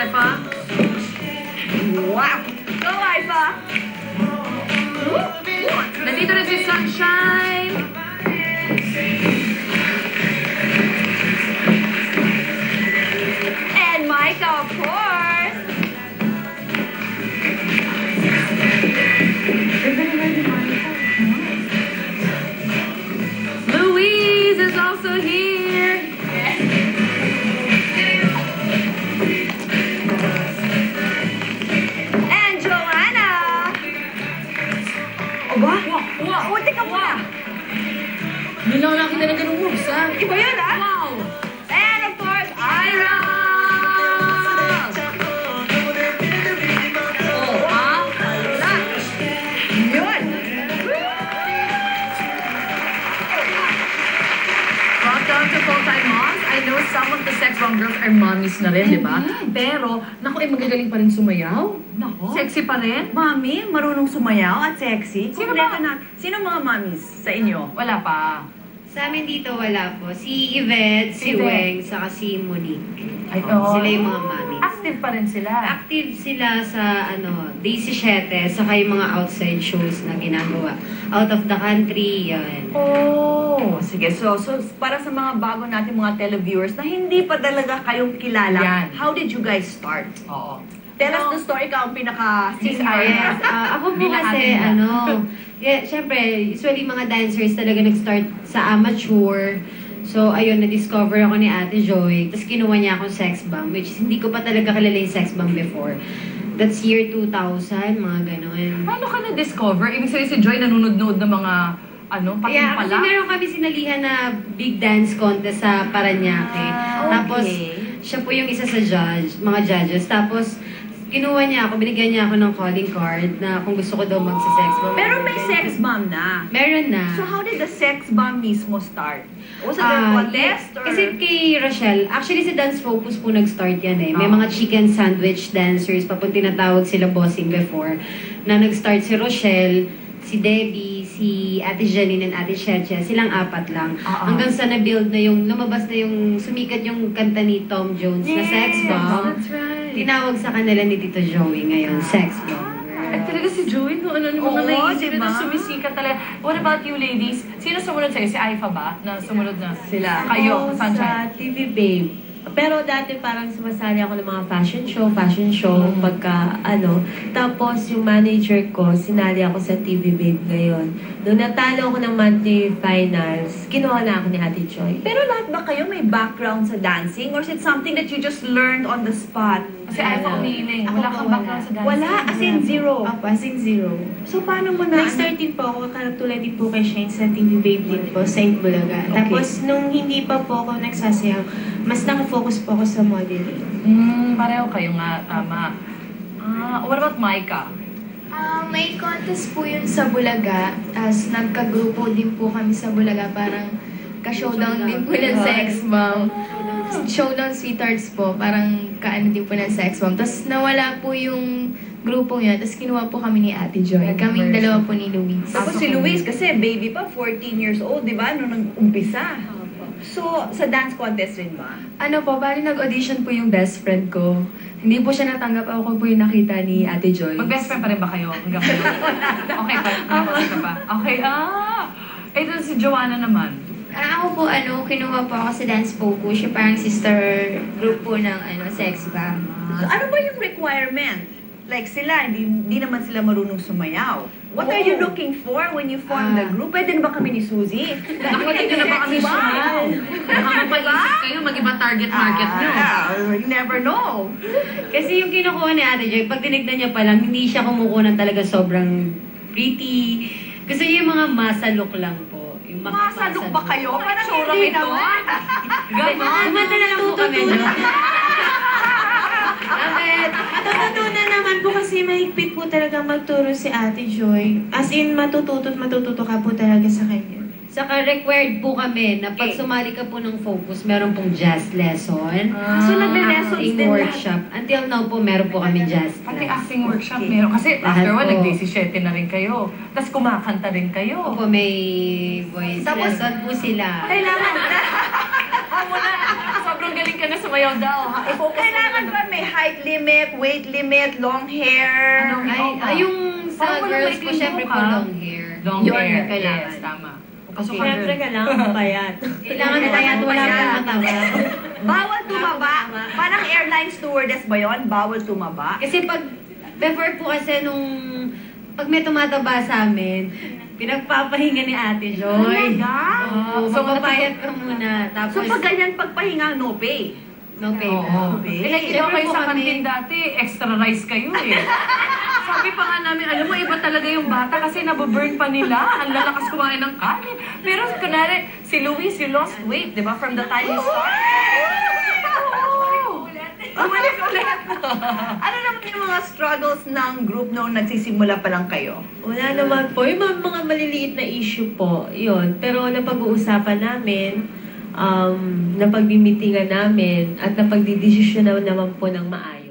Aifa. Wow! Go, Aifa! Nandito na si Sunshine. And Micah, of course! Louise is also here. And Joanna! Aba? Wow. Oh, teka muna! Hindi lang nakita ng ganung moves, ha? Iba yun, ah? Wow. And of course, Ira! Oh, ha? Wala! Yun! Welcome to Full-Time Moms. I know some of the sex bomb girls are mommies na rin, di ba? Pero, naku, magagaling pa rin sumayaw. Nako. Sexy pa rin. Mami, marunong sumayaw at sexy. Sino Kompleto ba? na. Sino mga mommies sa inyo? Wala pa. Sa amin dito wala po. Si Yvette, si Yvette. Weng, saka si Monique. Ay, Sila yung mga mami. Active pa rin sila. Active sila sa Day 17, saka yung mga outside shows na ginagawa. Out of the country, yan. Oh, sige. So para sa mga bago natin mga televiewers na hindi pa talaga kayong kilala, Yan. how did you guys start? Oo. Tell us the story, ikaw ang pinaka-senior. Yes, ako po Bilang kasi, atin syempre, usually mga dancers talaga nag-start sa amateur. So, ayun, na-discover ako ni Ate Joy. Tapos kinuha niya akong sex bomb, which is hindi ko pa talaga kilala yung sex bomb before. That's year 2000, mga ganun. Paano ka na-discover? Ibig sabihin si Joy nanunod-nood ng mga, pating Kaya pala? kasi meron kami sinalihan na big dance contest sa Parañaque. Tapos, siya po yung isa sa mga judges. Tapos, kinuha niya ako, binigyan niya ako ng calling card na kung gusto ko daw magsa-sex bomb. Pero may sex bomb na. Meron na. So how did the sex bomb mismo start? Was it a contest? Or? Kasi kay Rochelle, actually sa Dance Focus po nag-start yan eh. May Ah. mga chicken sandwich dancers, papun tinatawag sila bossing before, na nag-start si Rochelle, si Debbie, si Ate Janine and Ate Cheche, silang apat lang. Hanggang sa na-build na yung, lumabas na yung, sumikat yung kanta ni Tom Jones na Sex Bomb. That's right. Tinawag sa kanila ni Tito Joey ngayon, Sex Bomb. Ay, talaga si Joey, no? Ano Oo, mga naisip diba? na sumisikat talaga. What about you, ladies? Sino sumunod sa'yo? Si Aifa ba? Na sumunod na? Sila. Kayo, Ako Sunshine. sa TV Babe. Pero dati parang sumasali ako ng mga fashion show, pagka Tapos yung manager ko, sinali ako sa TV Babe ngayon. Nung natalo ako ng monthly finals, kinuha na ako ni Ate Joy. Pero lahat ba kayo may background sa dancing? Or is it something that you just learned on the spot? Kasi Aifa umiiling. Ako Wala po, kang wala. background sa dancing. Wala, as in zero. Ako, as in zero. So paano mo na? Nag-start din po ako, katulad din po kay Shane sa TV Babe din po, sa Bulaga. Tapos nung hindi pa po ako nagsasayaw, mas nakafocus po ako sa modeling. Pareho kayo nga, tama. What about Micah? May contest po yun sa Bulaga. As nagka-grupo din po kami sa Bulaga. Parang ka-showdown din po ng sex bomb. Showdown sweethearts po. Parang kaano din po ng sex bomb. Tapos nawala po yung grupo yun. Tapos kinuha po kami ni Ate Joy. Kaming dalawa po ni Louise. Tapos si Luis kasi baby pa, 14 years old, di ba? Nung nag-umpisa. So, sa dance contest rin ba? Ano po, bali nag-audition po yung best friend ko. Hindi po siya natanggap, ako po yung nakita ni Ate Joy. Mag-best friend pa rin ba kayo? Hanggang okay pa. Hanggang ka pa. Okay, Ito si Joanna naman. Ako po, kinuha po ako sa Dance Focus. Siya parang sister group po ng sex bomb. So, ano ba yung requirement? Like sila, hindi naman sila marunong sumayaw. What are you looking for when you form the group? Pwede na ba kami ni Suzy? Nakapatid nyo na ba kami sumayaw? Baka mapaisip kayo, mag-iba target market nyo. You never know. Kasi yung kinukuha ni Ate Joy, pag tinignan niya pa lang, hindi siya kumukuha ng talaga sobrang pretty. Gusto niya yung mga masa look lang po. Yung Masalok ba kayo? Parang Tsura hindi ito. naman. Ganon. Kumanta na lang po kami. Matututunan naman po kasi mahigpit po talaga magturo si Ate Joy. As in, matututo ka po talaga sa kanya. Saka required po kami na pag Okay. sumali ka po ng focus, meron pong jazz lesson. So, nagle-lessons Acting din lahat. workship. Until now po, meron po kami jazz Pati class. acting workshop meron. Kasi Lahat after one, po. nag-17 na rin kayo. Tapos kumakanta rin kayo. Opo, may voice Tapos- lesson po sila. Kailangan Wala. Sobrang galing ka na sa sumayaw daw. I-focus mo Kailangan na. ba may height limit, weight limit, long hair? Yung sa Parang walang girls ko, maikling syempre po buhok, ha? long hair. Long Yun, hair. kailangan. Yes, tama. Kasi Siyempre, kailangan payat. Kailangan na kaya wala kang mataba. Bawal tumaba. Parang airline stewardess ba yun? Bawal tumaba. Kasi before po kasi pag may tumataba sa amin, pinagpapahinga ni Ate Joy. Oo, So, magpapayat ka muna. So Tapos, pag ganyan pagpahinga, no pay. no pay Oo. na. Eh, Siyempre kayo po sa kami- kantin dati, extra rice kayo eh. Sabi pa nga namin, alam mo, iba talaga yung bata kasi nababurn pa nila. Ang lalakas kumain ng kanin. Pero kunwari, si Luis, you lost weight, di ba? From the time you started. Bumalik ulit. Ano naman yung mga struggles ng group noong nagsisimula pa lang kayo? Wala naman po. Yung mga maliliit na issue po, yun. Pero napag-uusapan namin, napagmimitingan namin, at napagdidesisyonan naman po ng maayos.